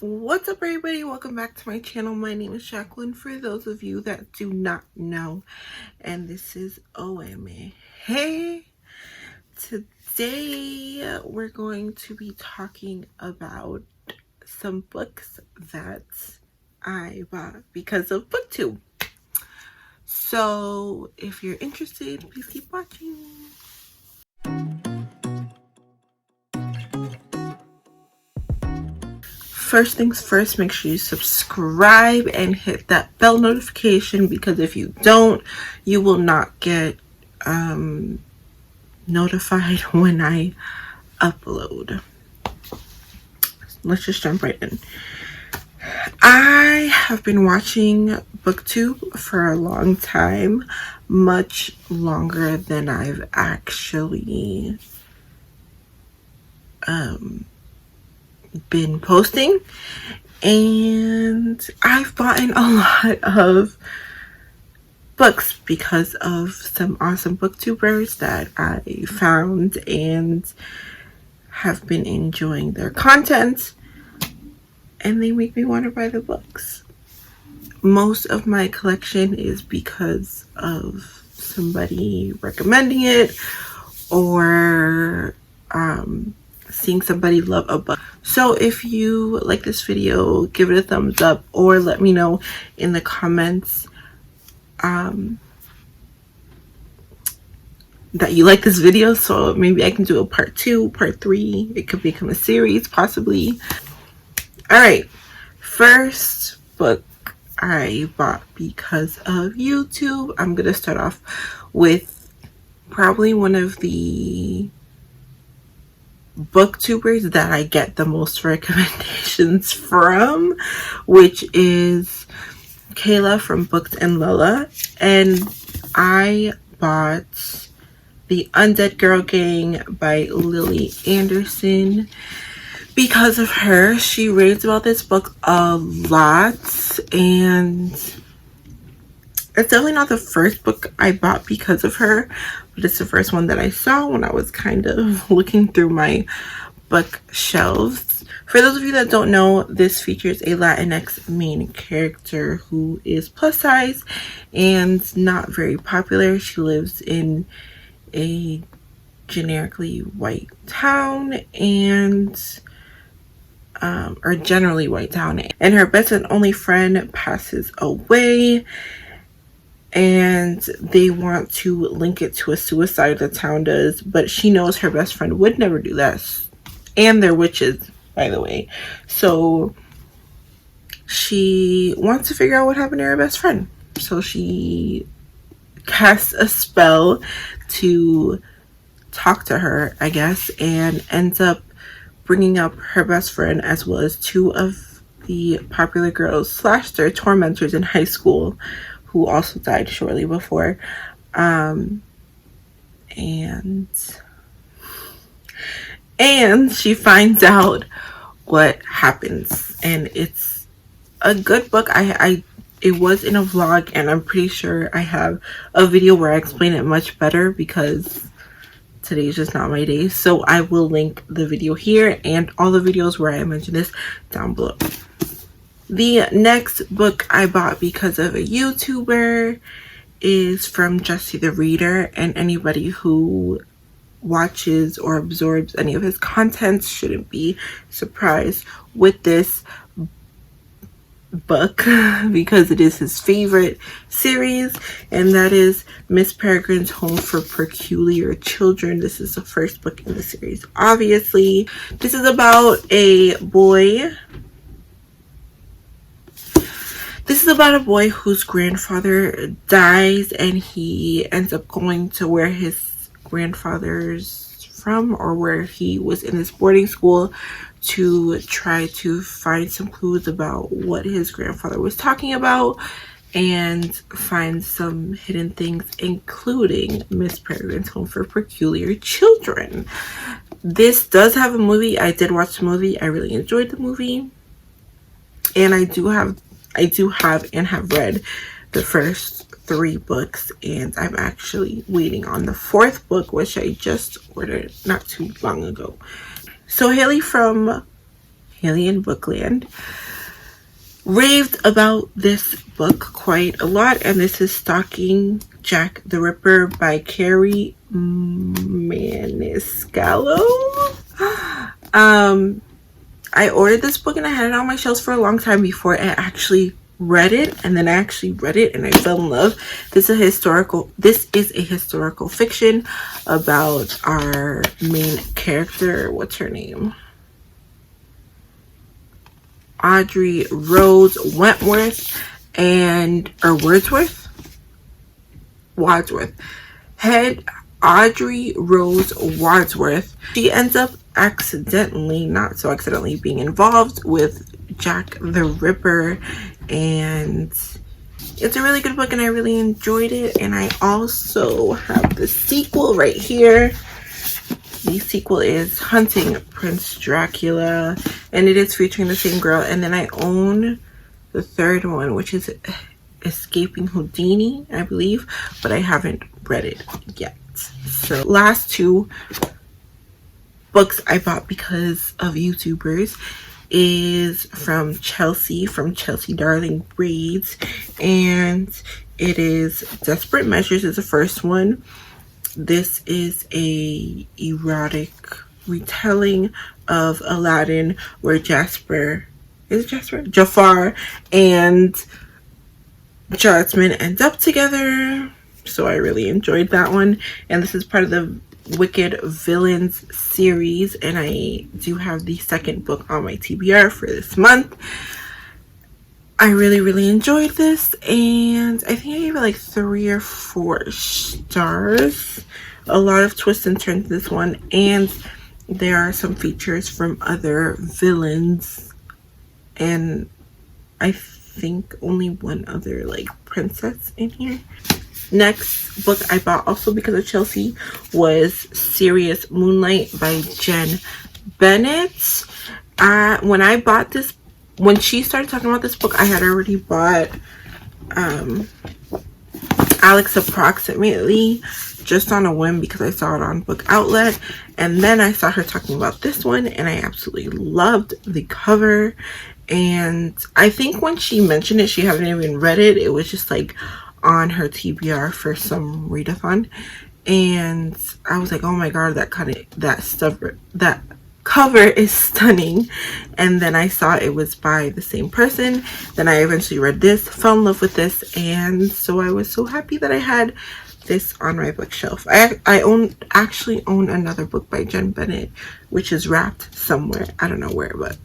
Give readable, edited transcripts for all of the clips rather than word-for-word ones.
What's up, everybody? Welcome back to my channel. My name is Jacqueline, for those of you that do not know, and this is Emme. Hey, today we're going to be talking about some books that I bought because of Booktube. So if you're interested, please keep watching. First things first, make sure you subscribe and hit that bell notification, because if you don't, you will not get notified when I upload. Let's just jump right in. I have been watching Booktube for a long time, much longer than I've actually been posting, and I've bought a lot of books because of some awesome booktubers that I found and have been enjoying their content, and they make me want to buy the books. Most of my collection is because of somebody recommending it or seeing somebody love a book. So if you like this video, give it a thumbs up, or let me know in the comments that you like this video, so maybe I can do a part 2, part 3. It could become a series, possibly. All right, first book I bought because of YouTube. I'm gonna start off with probably one of the booktubers that I get the most recommendations from, which is Kayla from Books and Lola. And I bought The Undead Girl Gang by Lily Anderson because of her. She raves about this book a lot, and it's definitely not the first book I bought because of her, but it's the first one that I saw when I was kind of looking through my bookshelves. For those of you that don't know, this features a Latinx main character who is plus size and not very popular. She lives in a generically white town, or generally white town, and her best and only friend passes away, and they want to link it to a suicide the town does, but she knows her best friend would never do that, and they're witches, by the way. So she wants to figure out what happened to her best friend. So she casts a spell to talk to her, I guess, and ends up bringing up her best friend as well as 2 of the popular girls / their tormentors in high school, who also died shortly before. And she finds out what happens, and it's a good book. It was in a vlog, and I'm pretty sure I have a video where I explain it much better, because today's just not my day. So I will link the video here and all the videos where I mention this down below. The next book I bought because of a YouTuber is from Jesse the Reader, and anybody who watches or absorbs any of his content shouldn't be surprised with this book because it is his favorite series, and that is Miss Peregrines' Home for Peculiar Children. This is the first book in the series, obviously. This is about a boy. This is about a boy whose grandfather dies, and he ends up going to where his grandfather's from, or where he was in his boarding school, to try to find some clues about what his grandfather was talking about and find some hidden things, including Miss Peregrine's Home for Peculiar Children. This does have a movie. I did watch the movie. I really enjoyed the movie, and I do have and have read the first 3 books, and I'm actually waiting on the 4th book, which I just ordered not too long ago. So Haley from Alien Bookland. Raved about this book quite a lot, and this is Stalking Jack the Ripper by Carrie Maniscalco. I ordered this book and I had it on my shelves for a long time before I actually read it, and then I actually read it and I fell in love. This is a historical fiction about our main character. What's her name? Audrey Rose Wentworth Wadsworth. Head Audrey Rose Wadsworth. She ends up not so accidentally being involved with Jack the Ripper, and it's a really good book and I really enjoyed it. And I also have the sequel right here. The sequel is Hunting Prince Dracula, and it is featuring the same girl. And then I own the third one, which is Escaping Houdini, I believe, but I haven't read it yet. So last two books I bought because of YouTubers is from Chelsea Darling Reads, and it is Desperate Measures is the first one. This is a erotic retelling of Aladdin where Jafar and Jasmine end up together. So I really enjoyed that one, and this is part of the Wicked Villains series, and I do have the second book on my TBR for this month. I really enjoyed this, and I think I gave it like 3 or 4 stars. A lot of twists and turns in this one, and there are some features from other villains, and I think only one other like princess in here. Next book I bought also because of Chelsea was Serious Moonlight by Jen Bennett. When I bought this, when she started talking about this book, I had already bought Alex Approximately just on a whim because I saw it on Book Outlet, and then I saw her talking about this one and I absolutely loved the cover. And I think when she mentioned it, she hadn't even read it. It was just like on her TBR for some readathon, and I was like, oh my god, that cover is stunning. And then I saw it was by the same person. Then I eventually read this, fell in love with this, and so I was so happy that I had this on my bookshelf. I actually own another book by Jen Bennett, which is wrapped somewhere, I don't know where, but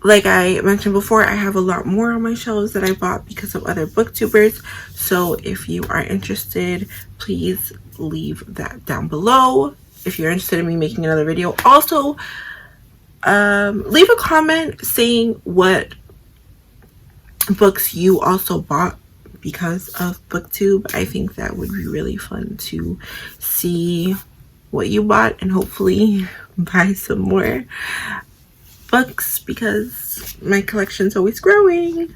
like I mentioned before, I have a lot more on my shelves that I bought because of other booktubers. So if you are interested, please leave that down below. If you're interested in me making another video, also leave a comment saying what books you also bought because of Booktube. I think that would be really fun to see what you bought and hopefully buy some more books because my collection's always growing.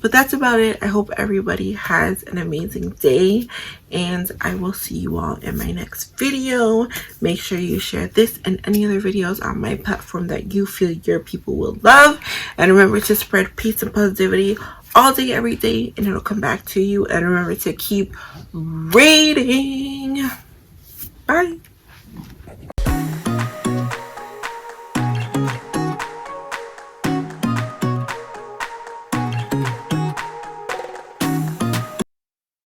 But that's about it. I hope everybody has an amazing day, and I will see you all in my next video. Make sure you share this and any other videos on my platform that you feel your people will love, and remember to spread peace and positivity all day, every day, and it'll come back to you. And remember to keep reading. Bye.